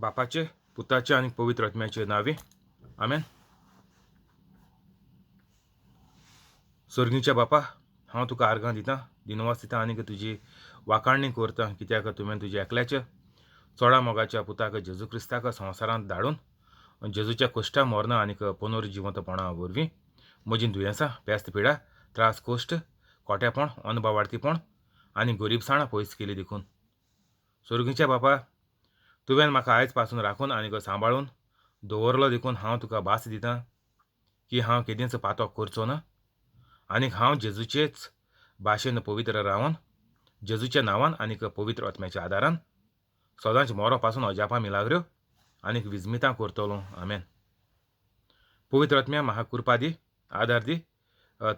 बापाचे पुताचे आणि पवित्र आत्म्याचे नावे आमेन. स्वर्गीच्या बापा, हांव तुका आर्गां दितां, दिनवास दितां आनीक तुजी वाखाणणी करतां, कित्याक तुवें तुज्या एकल्याच्या चोडा मोगाच्या पुताक जेजू क्रिस्ताक संवसारांत धाडून जेजूच्या कश्टा मरणां आनीक पुनर्जिवंतपणा वरवीं म्हजीं दुयेंसां, पेस्त पिडा, त्रास, कोश्ट, कोट्यापण, अनबावार्थीपण आनी गरीबसाण पयस केली देखून. स्वर्गीच्या बापा, तुवें म्हाका आयज पासून राखून आनीक सांबाळून दवरलो देखून हांव तुका भास दितां की हांव केदींच पातो करचो ना आनीक हांव जेजूचेच भाशेन पवित्र रावन जेजूच्या नांवान आनीक पवित्र आत्म्याच्या आदारान सदांच मोरो पासून अजापां मिलाग्र्यो आनीक विजमितां करतलो. आमेन. पवित्र आत्म्या म्हाका कृपा दी, आदार दी,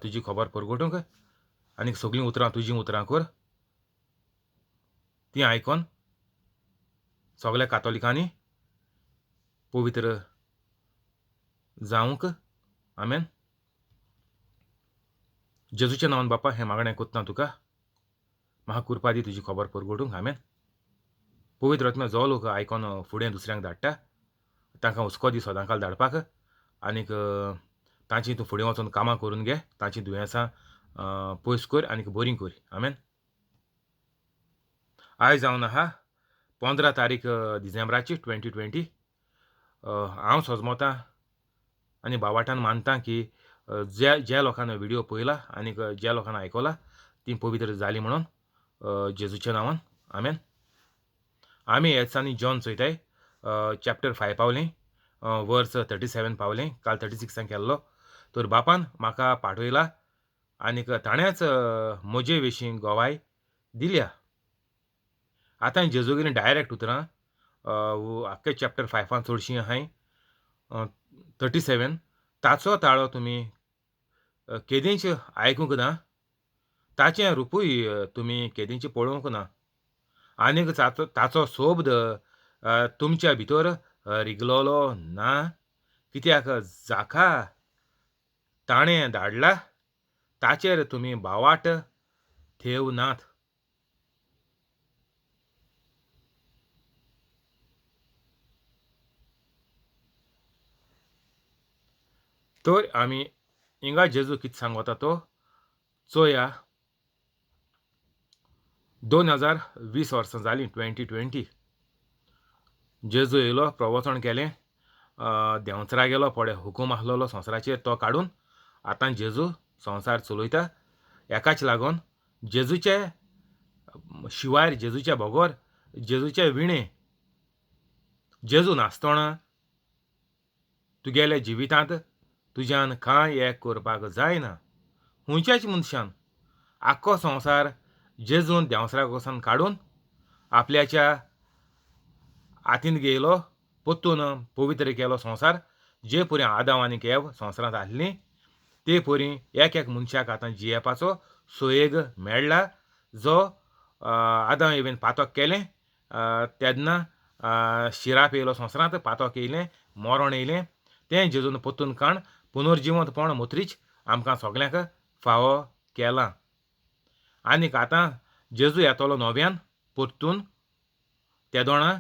तुजी खबर परगटूंक आनीक सगळीं उतरां तुजीं उतरां कर, तीं आयकोन सगळ्या कातोलिकांनी पवित्र जावंक. आमेन. जेजूच्या नांवान बापा हें मागणें कोत्तां तुका, म्हाका कृपा दी तुजी खबर परगटूंक. आमेन. पवित्र आत्म्या जो लोक आयकोन फुडें दुसऱ्यांक धाडटा तांकां हुस्को दी सदांकाल धाडपाक आनीक तांची तूं फुडें वचून कामां करून घे, तांचीं दुयेंसां पयस कर आनीक बरीं कर. आमेन. आयज जावन आहा 15 तारीख डिसेंबराची 2020. हांव सोजमोतां आनी भावाटान मानतां की ज्या लोकांन व्हिडिओ पळयला आनीक ज्या लोकांन आयकला तीं पवित्र जालीं म्हणून जेजूच्या नांवान. आमेन. आमी ह्या दिसांनी जॉन चयताय, चॅप्टर 5 पावलीं, वर्स 37 पावलीं, काल 36 केल्लो. तर बापान म्हाका पाठयला आनीक ताणेंच म्हजे विशीं गोवाय दिल्या. आतां जेजूगेलीं डायरेक्ट उतरां आख्खे चॅप्टर 5 चडशीं आहाय 37. ताचो ताळो तुमी केदींच आयकूंक ना, ताचें रुपूय तुमी केदींच पळोवंक ना आनीक ताचो सोबद तुमच्या भितर रिगलोलो ना, कित्याक जाका ताणें धाडला ताचेर तुमी भावाट ठेवनात. तर आमी हिंगा जेजू कितें सांगता तो चोया. 2020 वर्सां जालीं, 2020. जेजू येयलो, प्रवचन केलें, देंवचारा गेलो, पडे हुकूम आसलोलो संवसाराचेर तो काडून आतां जेजू संवसार चलयता. एकाच लागून जेजूचे शिवार, जेजूच्या भोगोर, जेजूचे विणे जेजू नासतना तुगेल्या जिवितांत तुज्यान कांय एक करपाक जायना. हुंयच्याच मनशान आख्खो संवसार जेजून देंवसरा कडसून काडून आपल्याच्या हातींत घेयलो, पोत्तून पवित्र केलो संवसार. जे परी आदाम आनीक एव संवसारांत आसलीं ते परी एक मनशाक आतां जियेपाचो सोयेग मेळ्ळा. जो आदाम एवेन पातक केलें तेन्ना शिराप येयलो संवसारांत, पातक येयलें, मरण येयलें, तें जेजून पोत्तून काण पुनर्जिवंतपण मोत्रीच आमकां सगल्यांक फावो केलां. आनीक आतां जेजू येतलो नव्यान परतून, त्या दोणा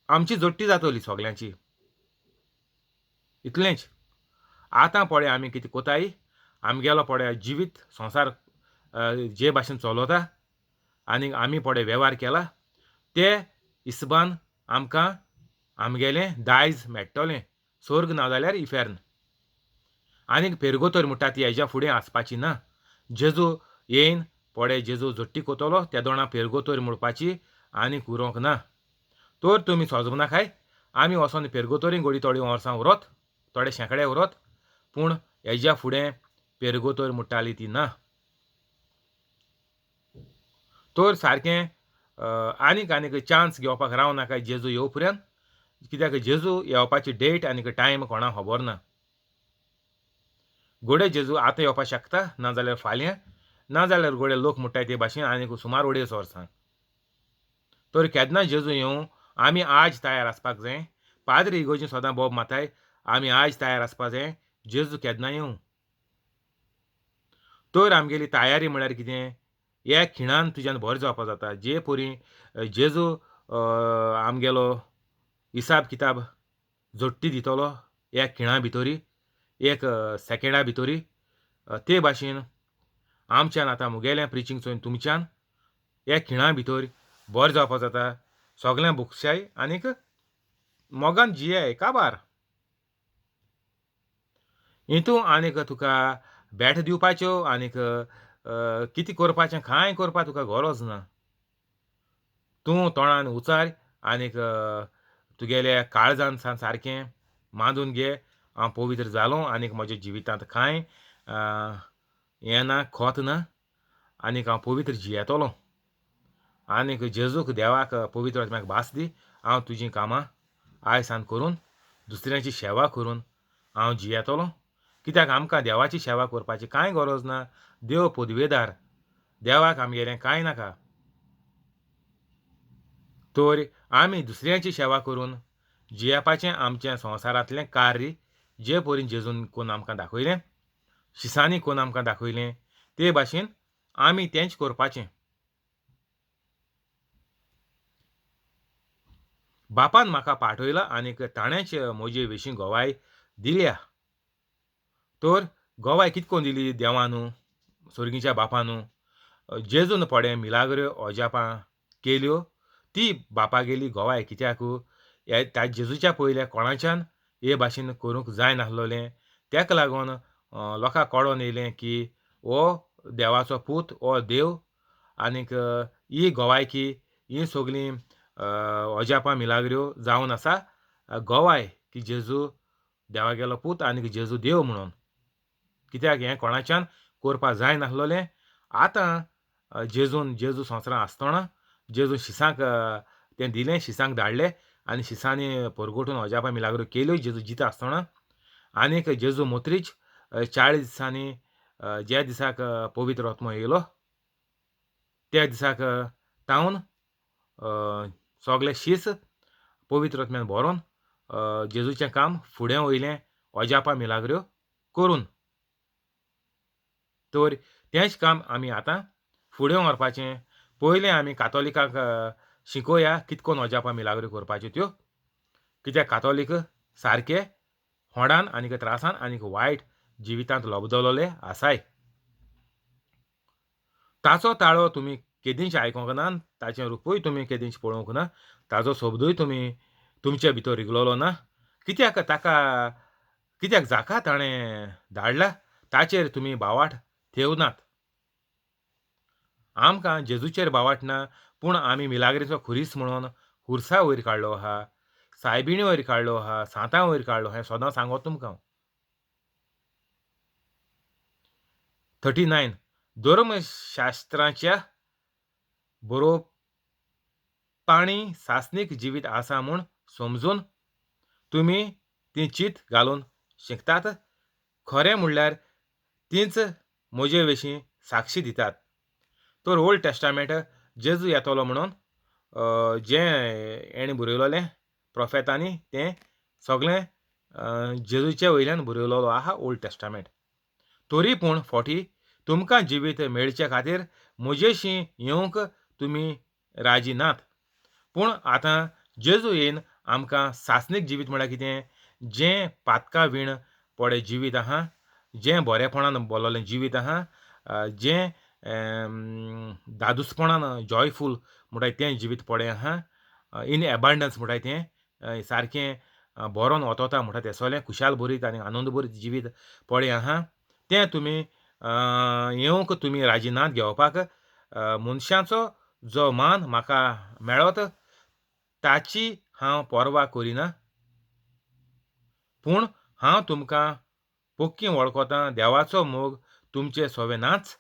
आमची जोडटी जातली सगल्यांची. इतलेंच. आतां पळय आमी कितें कोताय, आमगेलो पळय जिवीत संवसार जे भाशेन चलता आनीक आमी पळय वेव्हार केला ते हिसबान आमकां आमगेलें दायज मेळटलें, स्वर्ग नाजाल्यार इफेर्न. आनीक पेरगोतोर म्हणटा ती हेज्या फुडें आसपाची ना. जेजू येयन पळय जेजू जोडटी कोतलो त्या दोणा पेरगोतोर म्हणपाची आनीक उरोंक ना. तर तुमी सोजम नाकाय, आमी वोसोन पेरगोतोरी घोडी थोडीं वर्सां उरोत, थोडे शेंकडे उरोत, पूण हेज्या फुडें पेरगोतोर म्हणटाली ती ना. तर सारकें आनीक चान्स घेवपाक राव नाकाय जेजू येवं पर्यंत, कित्याक जेजू येवपाची डेट आनीक टायम कोणाक खबर ना. घोडे जेजू आतां येवपाक शकता, नाजाल्यार फाल्यां, नाजाल्यार घोडे लोक म्हणटाय ते भाशेन आनीक सुमार 2.5 वर्सां. तर केन्ना जेजू येवं आमी आज तयार आसपाक जाय. पाद्री इगोर्जीन सदां बोब माताय, आमी आज तयार आसपाक जाय, जेजू केन्ना येवं. तर आमगेली तयारी म्हळ्यार कितें, ह्या खिणान तुज्यान बरें जावपा जाता. जे परी जेजू आमगेलो हिसाब किताब जोडटी दितलो ह्या खिणा भितरी, एक सेकेंडा भितरी, ते भाशेन आमच्यान आतां मुगेलें प्रिचींग चोयन तुमच्यान ह्या खिणा भितर बरें जावपा जाता. सोगलें भोगशाय आनीक मोगान जियेय काबार. हितू आनीक तुका भेट दिवपाच्यो आनीक कितें करपाचें कांय करपा तुका गरज ना. तूं तोंडान उचार आनीक तुगेल्या काळजान सारकें मांडून घे, हांव पवित्र जालों आनीक म्हज्या जिवितांत कांय हें ना, खोत ना आनीक हांव पवित्र जियेतलों. आनीक जेजूक देवाक पवित्र आत्म्याक भास दी, हांव तुजीं कामां आयज सान करून दुसऱ्यांची सेवा करून हांव जियेतलों. कित्याक आमकां देवाची सेवा करपाची कांय गरज ना. देव पदवेदार, देवाक आमगेलें कांय नाका. तर आमी दुसऱ्यांची सेवा करून जियेपाचें आमचें संवसारांतलें कार्य जे परेन जेजून कोन्न आमकां दाखयलें, शिसांनी कोन्न आमकां दाखयलें, ते भाशेन आमी तेंच करपाचें. बापान म्हाका पाठयला आनीक ताणेंच म्हजे विशीं गोवाय दिल्या. तर गोवाय कितें कोन्न दिली देवान, सुर्गीच्या बापान? जेजून पडे मिलाग्र्यो ओजापां केल्यो ती बापागेली गोवाय. कित्याक जेजूच्या पयले कोणाच्यान हे भाशेन करूंक जाय नाहलोलें. तेका लागोन लोकांक कळोन येयलें की हो देवाचो पूत, हो देव. आनीक ही गोवायकी ही सगलीं ओजापां मिलाग्र्यो जावन आसा गोवाय की जेजू देवागेलो पूत आनीक जेजू देव म्हणून. कित्याक हें कोणाच्यान करपा जाय नाहलोलें. आतां जेजू संवसारांत आसतना जेजू शिसांक तें दिलें, शिसांक धाडलें आनी शिसांनी परगोटून ओजापां मिलाग्र्यो केल्यो जेजू जिता आसतना. आनीक जेजू मोत्रीच 40 दिसांनी जे दिसाक पवित्र आत्मो येयलो त्या दिसाक तावन सोगलें शीस पवित्र आत्म्यान भरोन जेजूचें काम फुडें वयलें ओजापां मिलाग्र्यो करून. तर तेंच काम आमी आतां फुडें व्हरपाचें. पयलें आमी कातोलिकाक शिकोया कितें कोन्न ओजापां मिलाग्र्यो करपाच्यो त्यो. कित्याक कातोलीक सारके होडान आनीक त्रासान आनीक वायट जिवितांत लोबदलोले आसाय. ताचो ताळो तुमी केदींच आयकोंक ना, ताचें रुपूय तुमी केदींच पळोवंक ना, ताचो सोबदूय तुमी तुमचे भितर रिगलोलो ना. कित्याक ताका कित्याक जाका ताणें धाडला ताचेर तुमी बावाट ठेवनात. आमकां जेजूचेर बावाट ना, पूण आमी मिलाग्रेचो खुरीस म्हणून खुर्सा वयर काडलो आहा, सायबिणी वयर काडलो आहा, सांतां वयर काडलो आहा. हें सदां सांगोत तुमकां हांव. 39 धर्मशास्त्राच्या बरोवपाणी सासणीक जिवीत आसा म्हूण समजून तुमी ती चीत घालून शिकतात. खरें म्हणल्यार तींच म्हजे विशीं साक्षी दितात. तर ओल्ड टेस्टामेंट जेजू येतलो म्हणून जें हेणें बरयलोलें प्रोफेतांनी तें सगलें जेजूचे वयल्यान बरयलोलो आहा ओल्ड टेस्टामेंट. तरी पूण फावटी तुमकां जिवीत मेळचे खातीर म्हजेशीं येवंक तुमी राजी नात. पूण आतां जेजू येवन आमकां सासणीक जिवीत म्हळ्यार कितें? जें पातकां वीण पडे जिवीत आहा, जें बरेपणान भरलोलें जिवीत आहा, जें दादूसपणान जॉयफूल म्हणटाय तें जिवीत पडें आहा, इन एबांडन्स म्हणटाय तें सारकें बरोन वतोता म्हणटा तें सोगलें खुशाल भरीत आनी आनंद भरीत जिवीत पडें आहा. तें तुमी येवंक तुमी राजी नात घेवपाक. मनशाचो जो मान म्हाका मेळत ताची हांव पर्वा करिना. पूण हांव तुमकां पक्की वळखोतां. देवाचो मोग तुमचे सोवे नाच.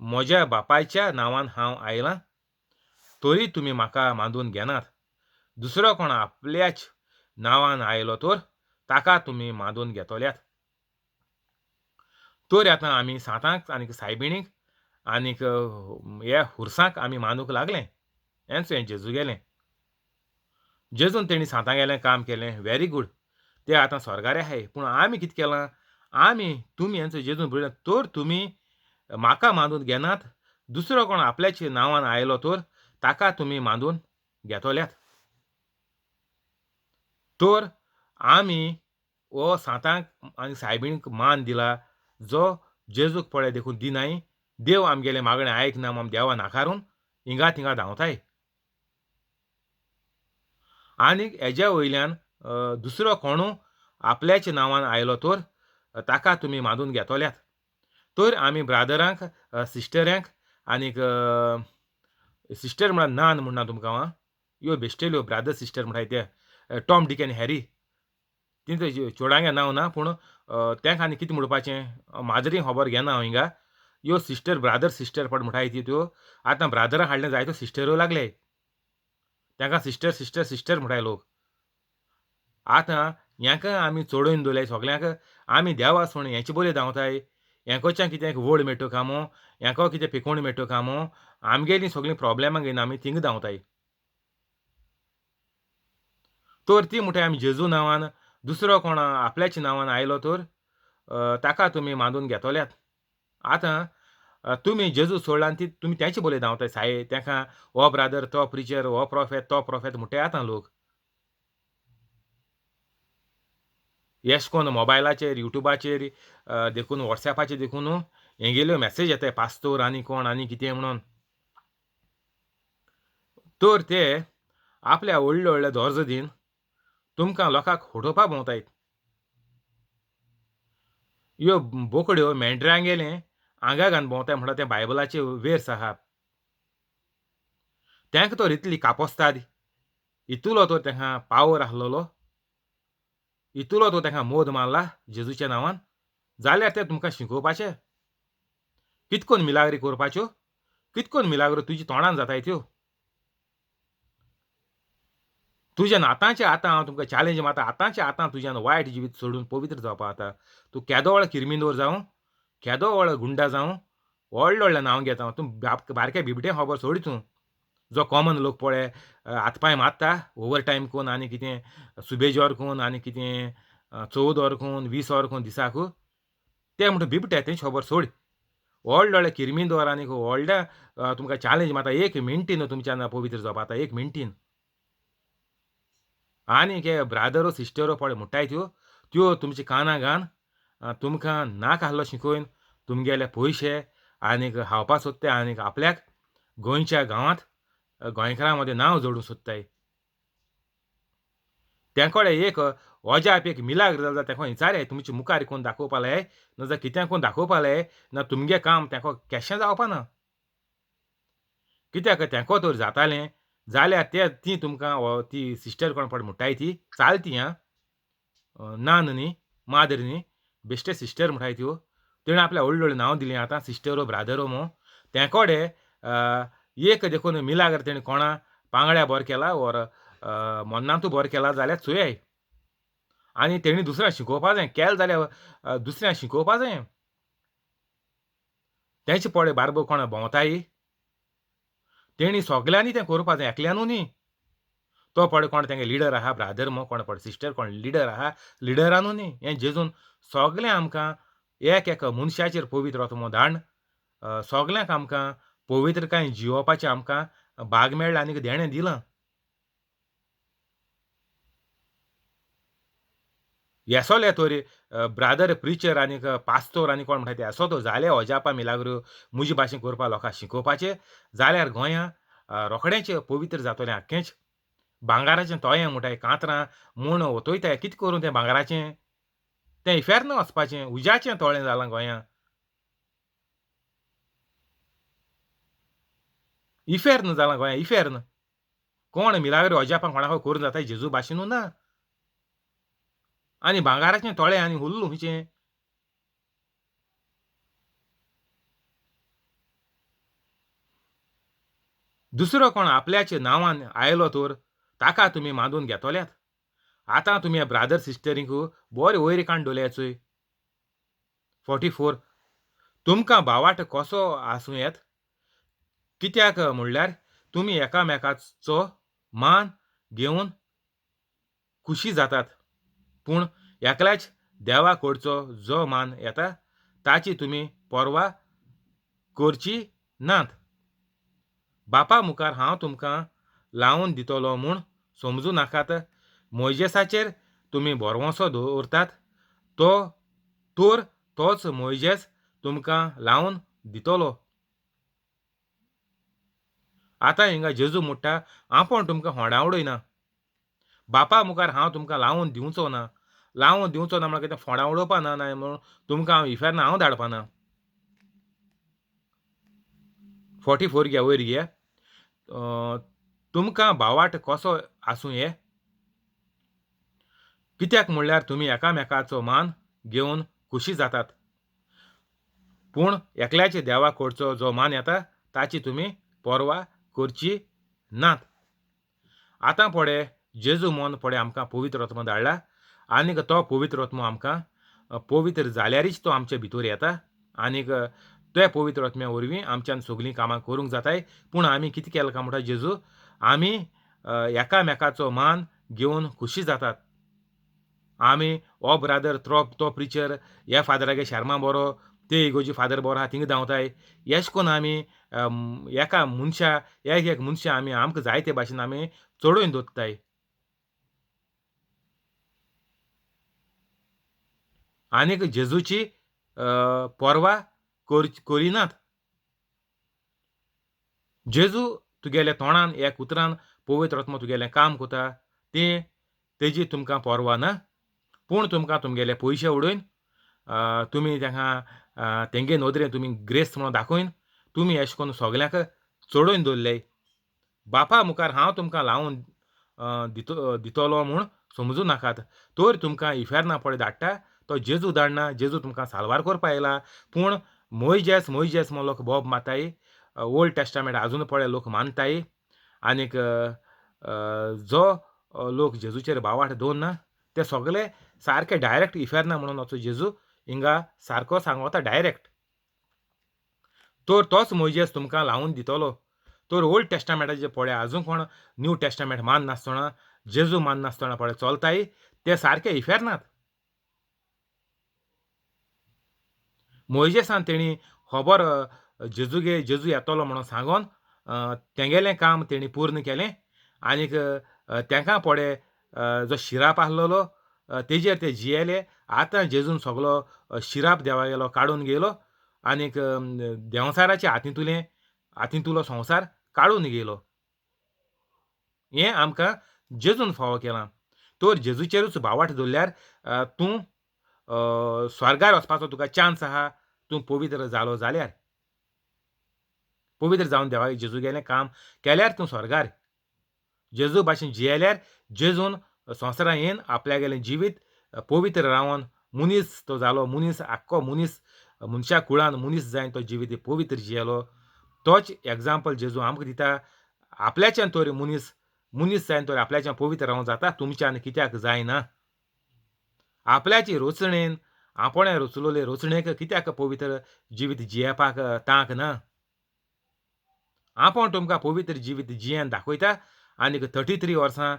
म्हज्या बापायच्या नांवान हांव आयलां, तरी तुमी म्हाका मानून घेनात. दुसरो कोण आपल्याच नांवान आयलो तर ताका तुमी मानून घेतल्यात. तर आतां आमी सांतांक आनीक सायबिणीक आनीक ह्या हुर्साक आमी मानूंक लागले. हेंच हें जेजूगेलें. जेजून तेणी सांतागेलें काम केलें, व्हेरी गूड. ते आतां स्वर्गार आहाय. पूण आमी कितें केलां? आमी तुमी हेंचो जेजून बरयलें तर तुमी म्हाका मानून घेनात. दुसरो कोण आपल्याच नांवान आयलो तर ताका तुमी मांडून घेतल्यात. तर आमी हो सांतांक आनी सायबीणीक मान दिला, जो जेजूक पळय देखून दिनाय. देव आमगेलें मागणें आयकना म्हूण देवा नाकारून हिंगा थिंगा धांवताय. आनीक हेज्या वयल्यान दुसरो कोणू आपल्याच नांवान आयलो तर ताका तुमी मांडून घेतल्यात. तर आमी ब्रादरांक, सिस्टरांक आनीक सिस्टर म्हळ्यार नान म्हणना तुमकां हांव. ह्यो बेश्टेल्यो ब्रादर सिस्टर म्हणटाय ते. Tom, Dick end Harry. तेंचें चेडवांगें नांव ना पूण तेंक आनी कितें म्हणपाचें माजरी खबर घेना हांव हिंगा. ह्यो सिस्टर ब्रादर सिस्टर पड म्हणटाय त्यो. आतां ब्रादराक हाडलें जायत्यो सिस्टरो लागले. तांकां सिस्टर, सिस्टर, सिस्टर म्हणटाय लोक. आतां हेंका आमी चडोवन दवरल्याय सगल्यांक. आमी देवा सोण हेचे बोले धांवताय. हेंकोच्यान कितें वड मेळटो कामो, हेंको कितें पिकोण मेळटो कामो. आमगेलीं सगलीं प्रॉब्लेमां घेवन आमी थिंग धांवताय. तर ती म्हणटाय आमी जेजू नांवान दुसरो कोण आपल्याच नांवान आयलो तर ताका तुमी मांडून घेतल्यात. आतां तुमी जेजू सोडला आनी तुमी तेंचे बोले धांवताय. तेंका हो ब्रादर, तो प्रिचर, हो प्रॉफेट, तो प्रॉफेट म्हणटाय आतां लोक. एश कोन्न मोबायलाचेर, युट्यूबाचेर देखून वॉट्सॅपाचेर देखून हेंगेल्यो मॅसेज येताय पास्तोर आनी कोण आनी कितें म्हणोन. तर ते आपल्या व्हडले व्हडले धोर्ज दीन तुमकां लोकांक फटोवपा भोंवतायत. ह्यो बोकड्यो मेंढरांगेलें आंगा घालन भोंवताय म्हणटा तें बायबलाचे वेर्स आहा. तेंक तर इतली कापोस्ताद, इतुलो तर तेंका पावर आहलोलो, इतुलो तो तेंका मोद मारला जेजूच्या नांवान, जाल्यार ते तुमकां शिकोवपाचे. कितकोन मिलाग्री करपाच्यो, कितकोन मिलाग्रो तुज्या तोंडान जाताय त्यो. तुज्यान आतांच्या आतां हांव तुमकां चॅलेंज मारता, आतांच्या आतां तुज्यान वायट जिवीत सोडून पवित्र जावपा जाता. तूं केदो व्हडलो किरमिंदोर जावं, केदो व्हडलो गुंडा जावं, व्हडलें व्हडलें नांव घेता. तूं बारक्या बिबटें खबर सोड तूं. जो कॉमन लोक पळय हातपांय मारता ओवर टायम कोन्न आनी कितें सुबेजोर कोन्न आनी कितें 14 वर कोन्न 20 वर कोन्न दिसाक, ते म्हणटा बिबटे तेंची खबर सोड. व्हडले व्हडले किरमिंदोर आनीक व्हडल्या तुमकां चॅलेंज मारता 1 मिनटीन तुमच्यान पवित्र जावपा जाता 1 मिनटीन. आनीक हे ब्रादरो सिस्टरो पळय म्हणटाय त्यो तुमच्या कानां घालन तुमकां नाका आहलो शिकोवन तुमगेले पयशे आनीक खावपा सोदताय आनीक आपल्याक गोंयच्या गांवांत गोंयकारां मदें नांव जोडूंक सोदताय. तेंकोडे एक ओजाप एक मिलाग्र जाल्यार तेंको विचारय तुमचे मुखार कोण दाखोवपा लाय नाजाल्यार कितें कोण दाखोवपा लाय ना तुमगे काम तेंको केशें जावपा ना. कित्याक तेंको तर जातालें जाल्यार ती तुमकां ती सिस्टर कोण पड म्हणटाय ती चालती आं. नान न्ही, मादर न्ही, बेश्टे सिस्टर म्हणटाय त्यो. तेणें आपल्या व्हडलीं व्हडलीं नांव दिलीं आतां सिस्टरो, ब्रादरो म्हूण. तेंकोडे एक देखून मिलाग्र तेणें कोणा पांगड्या बोर केला ओर मन्नांतू बोर केला जाल्यार चोयाय. आनी तेणी दुसऱ्यांक शिकोवपा जाय. केलें जाल्यार दुसऱ्यांक शिकोवपा जाय. तेंचे पळय बारबर कोण भोंवताय, तेणी सोगल्यांनी तें करपा जाय एकल्यानू न्ही. तो पळय कोण तेंगे लिडर आहा, ब्रादर म्हूण कोण पळय सिस्टर कोण लिडर आहा, लिडरानू न्ही. हें जेजून सोगलें आमकां एक मनशाचेर पवित्र आत्मो धाडन सोगल्यांक आमकां पवित्रकाय जियोवपाचें आमकां भाग मेळ्ळां आनीक देणें दिलां. येसोले तोरी ब्रादर प्रिचर आनीक पास्तोर आनी कोण म्हणटाय ते येसो तो जाले ओजापा मिलाग्रो मुजे भाशेन करपा लोकांक शिकोवपाचें जाल्यार गोंयां रोखडेंच पवित्र जातलें आख्खेंच. भांगाराचें तोयें म्हणटाय कांतरां म्हूण वतोयताय कितें करूं तें भांगाराचें? तें इफेर्न वचपाचें उज्याचें तोळें जालां गोंयां. इफेर्न जालां गोंयां इफेर्न. कोण मिलाग्रो ओजापां कोणाको करूं जाताय जेजू भाशेनू ना. आनी भांगाराचें तोळें आनी हुल्ल खुंयचें. दुसरो कोण आपल्याच नांवान आयलो तर ताका तुमी मांडून घेतल्यात. आतां तुमी ह्या ब्रादर सिस्टरींक बरे वयर काडून दवरल्या चोय. 44 तुमकां भावार्थ कसो आसूं येत. कित्याक म्हणल्यार तुमी एकामेकाचो मान घेवन खुशी जातात. पूण एकल्याच देवा कडचो जो मान येता ताची तुमी पर्वा करची नात. बापा मुखार हांव तुमकां लावन दितलो म्हूण समजूं नाकात. मोइजेसाचेर तुमी भरवंसो दवरतात तो तर तोच मोइजेस तुमकां लावन दितलो. आतां हिंगा जेजू म्हणटा आपूण तुमकां होंडावडयना. बापा मुखार हांव तुमकां लावून दिवचो ना. लावून दिवचो ना म्हळ्यार कितें फोंडां उडोवपा ना म्हणून तुमकां हांव इफेरना हांव धाडपाना. 44 घे वयर घे. तुमकां भावार्थ कसो आसूं हे? कित्याक म्हणल्यार तुमी एकामेकाचो मान घेवन खुशी जातात. पूण एकल्याच्या देवा कडचो जो मान येता ताची तुमी पर्वा करची नात. आतां पळय जेजू म्हूण पळय आमकां पवित्र आत्मो धाडला आनीक तो पवित्र आत्मो आमकां पवित्र जाल्यारच तो आमचे भितर येता आनीक ते पवित्र आत्म्या वरवीं आमच्यान सगळीं कामां करूंक जाताय. पूण आमी कितें केलां काय म्हणटा जेजू आमी एकामेकाचो मान घेवन खुशी जातात. आमी हो ब्रादर तो प्रिचर ह्या फादरागे शर्मा बरो ते इगोर्जी फादर बरो आहा थिंगा धांवताय. अशें करून आमी एका मनशा एक मनशा आमी आमकां जाय ते भाशेन आमी चडोवन दवरताय. आनीक जेजूची पर्वा करिनात. जेजू तुगेल्या तोंडान एक उतरान पवित्र आत्मो तुगेलें काम कोता तेजी तुमकां पर्वा ना. पूण तुमकां तुमगेले पयशे उडोवन तुमी तेंगे नदरेन तुमी ग्रेस्त म्हणून दाखोवन तुमी अशें करून सगल्यांक चडोवन दवरले. बापा मुखार हांव तुमकां लावून दितलो म्हूण समजूं नाकात. तर तुमकां इफेरना पळय धाडटा तो जेजू धाडना. जेजू तुमकां साल्वार करपा येयला. पूण मोइजेस म्हूण लोक बोब माताय. ओल्ड टेस्टामेंट आजून पळय लोक मानताय. आनीक जो लोक जेजूचेर भावार्थ दवरना ते सगळे सारके डायरेक्ट इफेरना म्हणून वचो जेजू हिंगा सारको सांगता डायरेक्ट. तर तोच मोइजेस तुमकां लावून दितलो. तर ओल्ड टेस्टामेंटाचेर पळय आजून कोण न्यू टेस्टामेंट माननासतना जेजू माननासतना पळय चलताय ते सारके इफेरनात. मोइजेसान तेणी खबर जेजू येतलो म्हणून सांगोन तेंगेलें काम तेणी पूर्ण केलें आनीक तांकां पळय जो शिराप आसलेलो तेजेर ते जियेले. आतां जेजून सगलो शिराप देवागेलो काडून गेलो आनीक देंवसाराच्या हातींतुलो संवसार काडून गेलो. हें आमकां जेजून फावो केलां. तर जेजूचेरूच भावार्थ दवरल्यार तूं स्वर्गार वचपाचो तुका चान्स आहा. तूं पवित्र जालो जाल्यार. पवित्र जावन देवाक जेजूगेलें काम केल्यार तूं स्वर्गार. जेजू भाशेन जियेल्यार जेजून संवसारांत येवन आपल्यागेलें जिवीत पवित्र रावन मनीस तो जालो. मनीस आख्खो मनीस मनशा कुळान मनीस जावन तो जिवीत पवित्र जियेलो. तोच एग्जाम्पल जेजू आमकां दिता. आपल्याच्यान तर मनीस जावन तर आपल्याच्यान पवित्र रावंक जाता. तुमच्यान कित्याक जायना. आपल्याची रोचणेन आपणे रचलोले रोचणेक कित्याक पवित्र जिवीत जियेवपाक तांक ना. आपूण तुमकां पवित्र जिवीत जियेन दाखयता आनीक 33 वर्सां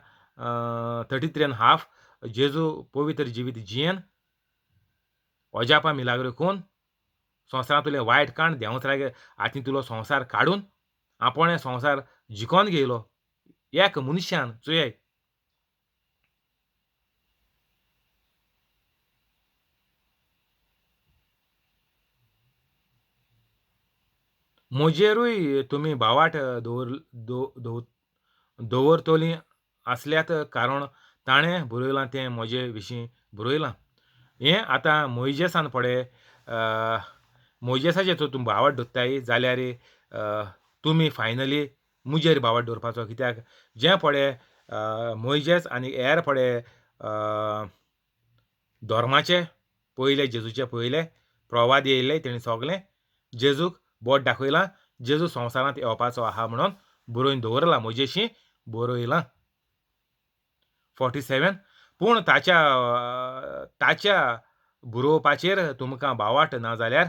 33 and half जेजू पवित्र जिवीत जियेन अजापा मिलाग्रो करून संवसारांतले वायट काण देंवसरागे हातींतलो संवसार काडून आपणे संवसार जिखोन घेयलो एक मनशान चोय. म्हजेरूय तुमी भावार्थ दवरतलीं आसल्यात कारण ताणें बरयलां तें म्हजे विशीं बरयलां. हें आतां मोइजेसान पळय मोइजेसाचेर तुमी भावार्थ दवरताय जाल्यार तुमी फायनली मुजेर भावार्थ दवरपाचो. कित्याक जें पळय मोइजेस आनी हेर पळय धर्माचे पयले जेजूचे पयले प्रवादी येयले तेणी सगलें जेजूक बोट दाखयलां. जेजू संवसारांत येवपाचो आहा म्हणून बरोवन दवरलां मोइजेशी बरयलां. 47 पूण ताच्या बरोवपाचेर तुमकां भावार्थ ना जाल्यार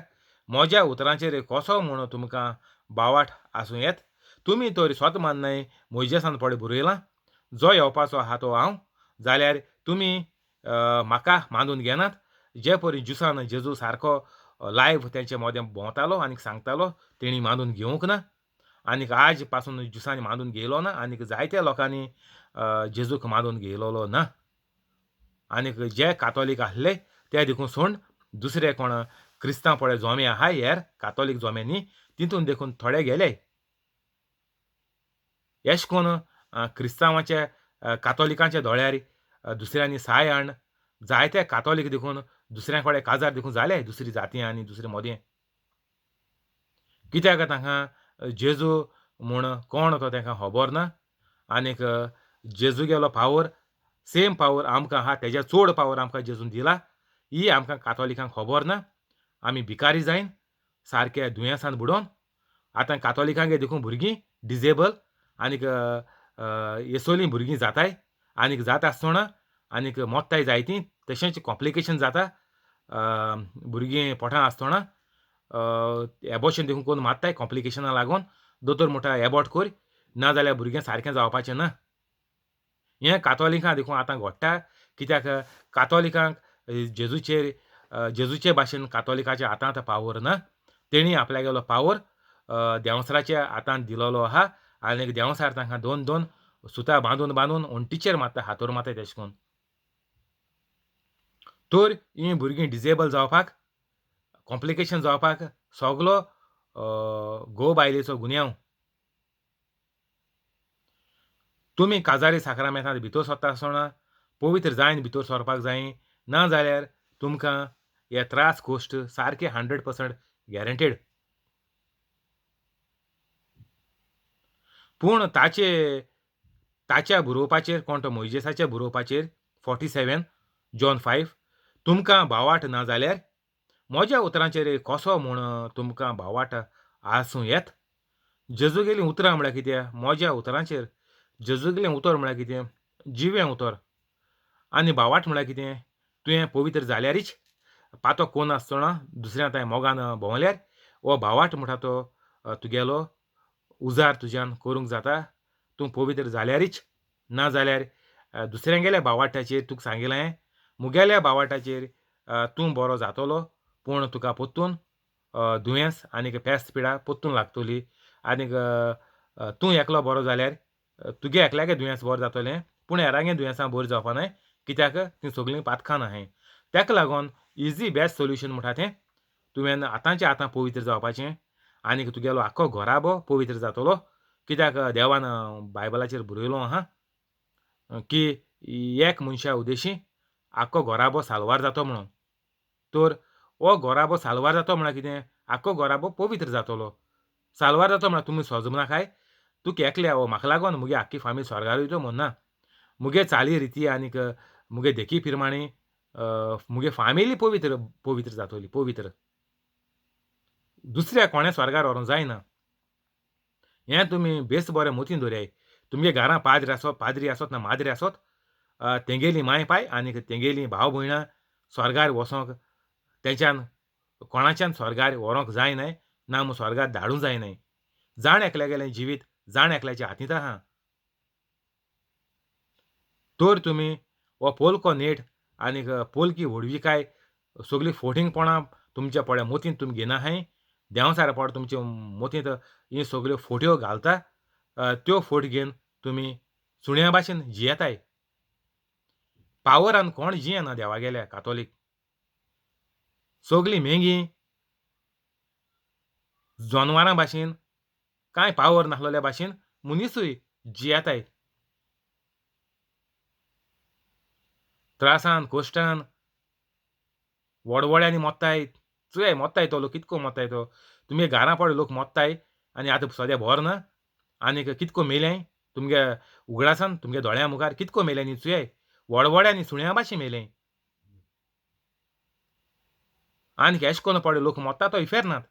म्हज्या उतरांचेर कसो म्हूण तुमकां भावार्थ आसूं येत. तुमी तर स्वता माननाय मोइजेसान पळय बरयलां जो येवपाचो आहा तो हांव. जाल्यार तुमी म्हाका मानून घेनात. जे परी जुसान जेजू सारको लायव्ह तेंचे मोदें भोंवतालो आनीक सांगतालो तेणी मानून घेवंक ना. आनीक आज पासून जुसांनी मांडून घेयलो ना, आनीक जायत्या लोकांनी जेजूक मांडून घेयलोलो ना. आनीक जे कातोलीक आसले ते देखून सोड दुसरे कोण क्रिस्तांव पळय जोमे आहाय हेर कातोलीक जोम्यांनी तितून देखून थोडे गेले. अशें करून क्रिस्तांवाचे कातोलिकांच्या दोळ्यार दुसऱ्यांनी साय हाडन जायते कातोलीक देखून दुसऱ्यां कडेन काजार देखून जाले दुसरी जाती आनी दुसरे मोदये. कित्याक तांकां जेजू म्हूण कोण तो तांकां खबर ना. आनीक जेजूगेलो पावर सेम पावर आमकां आहा तेज्या चड पावर आमकां जेजून दिला. ही आमकां कातोलिकांक खबर ना. आमी भिकारी जायन सारके दुयेंसान बुडोवन आतां कातोलिकांगे देखून भुरगीं डिजेबल आनीक येसोलीं भुरगीं जाताय आनीक जाता आसतना आनीक मोत्ताय जायतीं तशेंच कॉम्प्लिकेशन जाता. भुरगीं पोटां आसतना एबॉर्शन देखून करून मारताय कॉम्प्लिकेशनां लागून. दोतोर म्हणटा एबॉर्ट कर नाजाल्यार भुरगें सारकें जावपाचें ना. हें कातोलिकां देखून आतां घडटा. कित्याक कातोलिकांक जेजूचे भाशेन कातोलिकाच्या हातांत पावर ना. तेणी आपल्यागेलो पावर देंवसराच्या हातांत दिलोलो आहा आनीक देंवसार तांकां 2 सुतां बांदून ओंटीचेर मारता हातोर मारताय तेशें कोन्न. तर हीं भुरगीं डिजेबल जावपाक कॉम्प्लिकेशन जावपाक सगलो घोव बायलेचो गुन्यांव. तुमी काजारी साक्रामेंतांत भितर सरता आसतना पवित्र जायन भितर सरपाक जाय. नाजाल्यार तुमकां हे त्रास कोश्ट सारके 100% गॅरंटेड. पूण ताच्या बरोवपाचेर कोण तो मोइजेसाच्या बरोवपाचेर 47 जॉन 5 तुमकां भावार्थ ना जाल्यार म्हज्या उतरांचेर कसो म्हूण तुमकां भावार्थ आसूं येत. जेजूगेलीं उतरां म्हळ्यार कितें? म्हज्या उतरांचेर जेजूगेलें उतर म्हळ्यार कितें? जिवें उतर. आनी भावार्थ म्हळ्यार कितें? तुवें पवित्र जाल्यारीच पातो कोन्न आसतना दुसऱ्या थंय मोगान भोंवल्यार हो भावार्थ म्हणटा तो तुगेलो उजार तुज्यान करूंक जाता. तूं पवित्र जाल्यारीच. नाजाल्यार दुसऱ्यांगेल्या भावार्थाचेर तुका सांगिल्लें मुगेल्या भावार्थाचेर तूं बरो जातलो पूण तुका पोत्तून दुयेंस आनीक पेस्त पिडा पोत्तून लागतली. आनीक तूं एकलो बरो जाल्यार तुगे एकल्यागे दुयेंस बरें जातलें पूण हेरांगे दुयेंसां बरीं जावपा न्हय. कित्याक तीं सगळीं पातकान आहाय. तेका लागोन इजी बेस्ट सोल्युशन म्हणटा तें तुवें आतांच्या आतां पवित्र जावपाचें आनीक तुगेलो आख्खो घोराबो पवित्र जातलो. कित्याक देवान बायबलाचेर बरयलो आहा की एक मनशा उदेशी आख्खो घोराबो साल्वार जातो म्हणून. तर हो घोराबो साल्वार जातो म्हळ्यार कितें? आख्खो घोराबो पवित्र जातलो. साल्वार जातो म्हळ्यार तुमी सोजमनाकाय तुका एकल्या म्हाका लागोन मुगे आख्खी फामील स्वर्गार वयतो म्हूण ना. मुगे चाली रिती आनीक मुगे देखी प्रमाणे मुगे फामीली पवित्र जातली पवित्र. दुसऱ्या कोण्या स्वर्गार व्हरोंक जायना. हें तुमी बेस बरें मोतीन दवरयाय. तुमगे घरां पाद्री आसत ना माद्री आसत तेंगेली माय पाय आनीक तेंगेली भाव भयणां स्वर्गार वसोंक तेंच्यान कोणाच्यान स्वर्गार व्हरोंक जायनाय ना म्हूण स्वर्गार धाडूंक जायनाय. जाण एकल्यागेलें जिवीत जाण एकल्याच्या हातींत आहा. तर तुमी हो पोलको नेट आनीक पोलकी व्हडविकाय सगळीं फोटींगपणां तुमच्या पळय मोतीन तुमी घेनाहाय. देंवसार पड तुमचे मोतींत ही सगळ्यो फोटयो घालता. त्यो फोट घेवन तुमी सुण्या भाशेन जियेताय. पावरान कोण जियेना देवागेल्या कातोलीक. सगळीं मेंगी जनवारां भाशेन कांय पावर नासलोल्या भाशेन मुनीसूय जियेताय. त्रासान कोश्टान व्हडव्हड्यांनी मोत्ताय. चोय मोत्ताय तो लोक कितको मोत्ताय तो. तुमगे घरां पड लोक मोत्ताय आनी आतां सद्या भर ना. आनीक कितको मेल्याय तुमगे उगडासान तुमगे दोळ्यां मुखार कितको मेल्यांनी चोय. व्हडव्हड्यांनी सुण्या भाशेन मेल्याय. आनीक एशें कोन्न पळय लोक मोत्ता तो इफेर नात.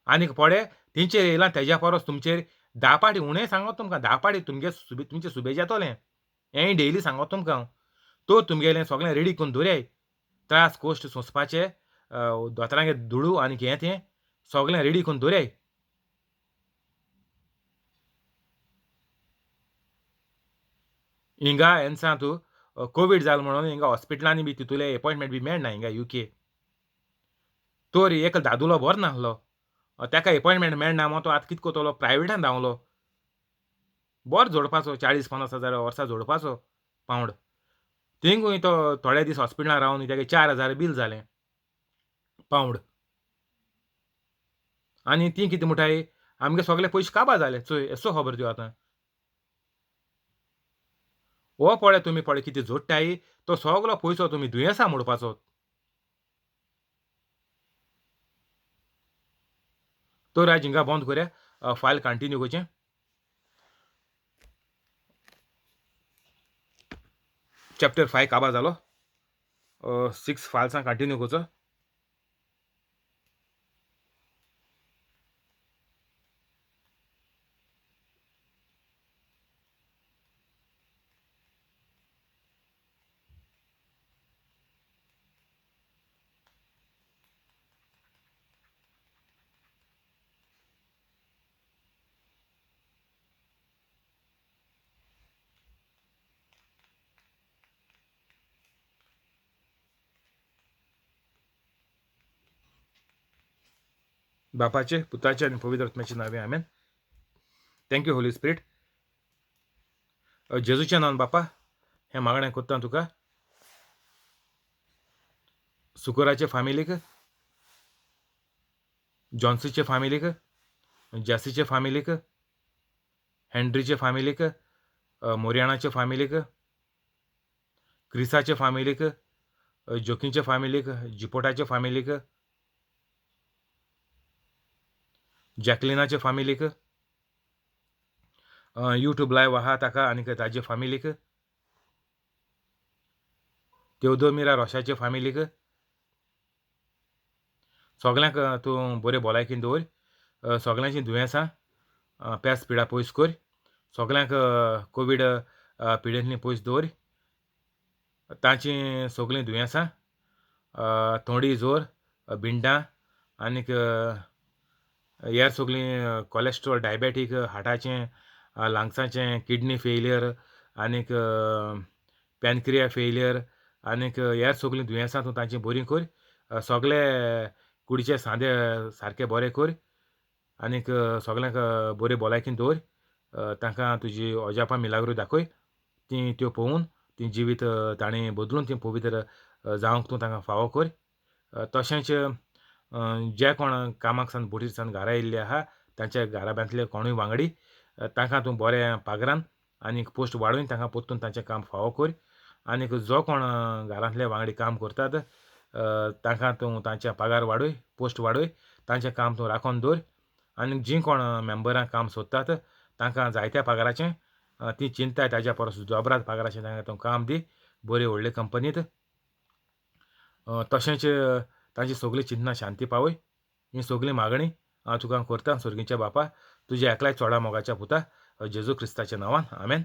आनीक पळय तेंचेर येयलां तेज्या परस तुमचेर 10 पाटी उणें सांगत तुमकां 10 पाटी तुमचें सुबेज येतोलें. हेंय डेली सांगत तुमकां हांव. तो तुमगेलें सगळें रेडी करून दवरयाय. त्रास कोश्ट सोंसपाचे दोतोरांगे दुडू आनीक हें तें सगळें रेडी करून दवरयाय. हिंगा एन्सांत कोवीड जालो म्हणून हिंगा हॉस्पिटलांनी बी तितूले अपॉयंटमेंट बी मेळना हिंगा UK. तर एक दादुलो बरो नासलो. ताका एपॉयंटमेंट मेळना मग तो आतां कितें कोतलो प्रायवेटान धांवलो. बरो जोडपाचो 40-50 हजार वर्सा जोडपाचो पावंड. थिंगूय तो थोडे दीस हॉस्पिटलांत रावन ताका 4,000 बील जालें पावंड. आनी ती कितें म्हणटाय आमगे सगळे पयशे काबार जाले चोय एसो खबर दिवं आतां. हो पळय तुमी पळय कितें जोडटाय तो सगलो पयसो तुमी दुयेंसां मोडपाचो. तर आज हिंगा बंद करया फायल कंटिन्यू करचें. चॅप्टर 5 काबार जालो. 6 फायल्सां कंटिन्यू करचो. बापाचे पुताचे आनी पवित्र आत्म्याचे नांवे आमेन. Thank you holy spirit. जेजूच्या नांवान बापा हें मागणें कोत्ता तुका. सुकोराचे फॅमिलीक, जॉन्सीचे फॅमिलीक, जॅसीचे फॅमिलीक, हेनरीचे फॅमिलीक, मोरियानाचे फॅमिलीक, क्रिसाचे फॅमिलीक, जोकींचे फॅमिलीक, जिपोटाचे फॅमिलीक, जॅकलिनाचे फॅमिलीक, यूट्यूब लायव्ह आहा ताका आनीक ताजे फॅमिलीक, तेवदोमिरा रोशाचे फॅमिलीक, सगल्यांक तूं बरे भलायकेन दवर. सगल्यांची दुयेंसां पेस पिडा पयस कर. सगल्यांक कोवीड पिडेंतलीं पयस दवर. तांचीं सगळीं दुयेंसां थोडी जोर, भिंडां आनीक हेर सगळीं कॉलेस्ट्रॉल, डायबेटीक, हार्टाचें, लंग्साचें, किडनी फेलियर आनीक पॅनक्रिया फेलियर आनीक हेर सगळीं दुयेंसां तूं तांची बरीं कर. सगळे कुडीचे सांदे सारके बरे कर आनीक सगल्यांक बरे भलायकेन दवर. तांकां तुजी अजापां मिलाग्रू दाखय. तीं त्यो पळोवन तीं जिवीत ताणें बदलून तीं पवित्र जावंक तूं तांकां फावो कर. तशेंच जे कोण कामाक सावन बोटीर सावन घरा येयल्ले आहा तांच्या घराब्यांतले कोणूय वांगडी तांकां तूं बऱ्या पागरान आनीक पोस्ट वाडोवन तांकां परतून तांचें काम फावो कर. आनीक जो कोण घरांतले वांगडी काम करतात तांकां तूं तांचे पागार वाडय, पोस्ट वाडय, तांचें काम तूं राखोन दवर. आनीक जीं कोण मेंबरां काम सोदतात तांकां जायत्या पागाराचें तीं चिंताय ताज्या परस जोबरात पागाराचें तांकां तूं काम दी बरे व्हडले कंपनींत. तशेंच तांची सगळी चिंतना शांती पावय. ही सगळी मागणी हांव तुका करतां सर्गीच्या बापा तुज्या एकल्याच चोडा मोगाच्या पुता जेजू क्रिस्ताच्या नांवान आमेन.